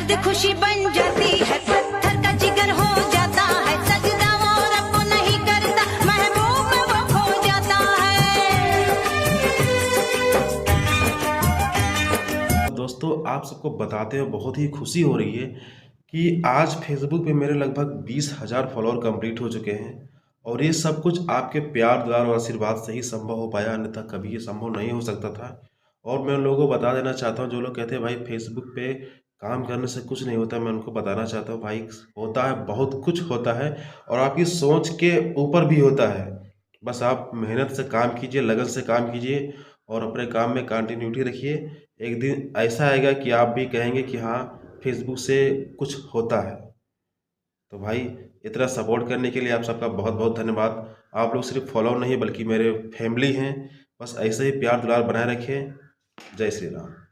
दर्द खुशी बन जाती है, पत्थर का जिगर हो जाता है, सजदा वो रब को नहीं करता, महबूब में वो खो जाता है। दोस्तों, आप सबको बताते हुए बहुत ही खुशी हो रही है कि आज फेसबुक पे मेरे लगभग 20,000 फॉलोअर कंप्लीट हो चुके हैं और ये सब कुछ आपके प्यार दुलार और आशीर्वाद से ही संभव हो पाया, अन्यथा कभी ये संभव नहीं हो सकता था। और मैं उन लोगों को बता देना चाहता हूँ जो लोग कहते हैं भाई फेसबुक पे काम करने से कुछ नहीं होता, मैं उनको बताना चाहता हूँ भाई होता है, बहुत कुछ होता है और आपकी सोच के ऊपर भी होता है। बस आप मेहनत से काम कीजिए, लगन से काम कीजिए और अपने काम में कंटिन्यूटी रखिए। एक दिन ऐसा आएगा कि आप भी कहेंगे कि हाँ, फेसबुक से कुछ होता है। तो भाई इतना सपोर्ट करने के लिए आप सबका बहुत बहुत धन्यवाद। आप लोग सिर्फ फॉलो नहीं बल्कि मेरे फैमिली हैं। बस ऐसे ही प्यार दुलार बनाए रखें। जय श्री राम।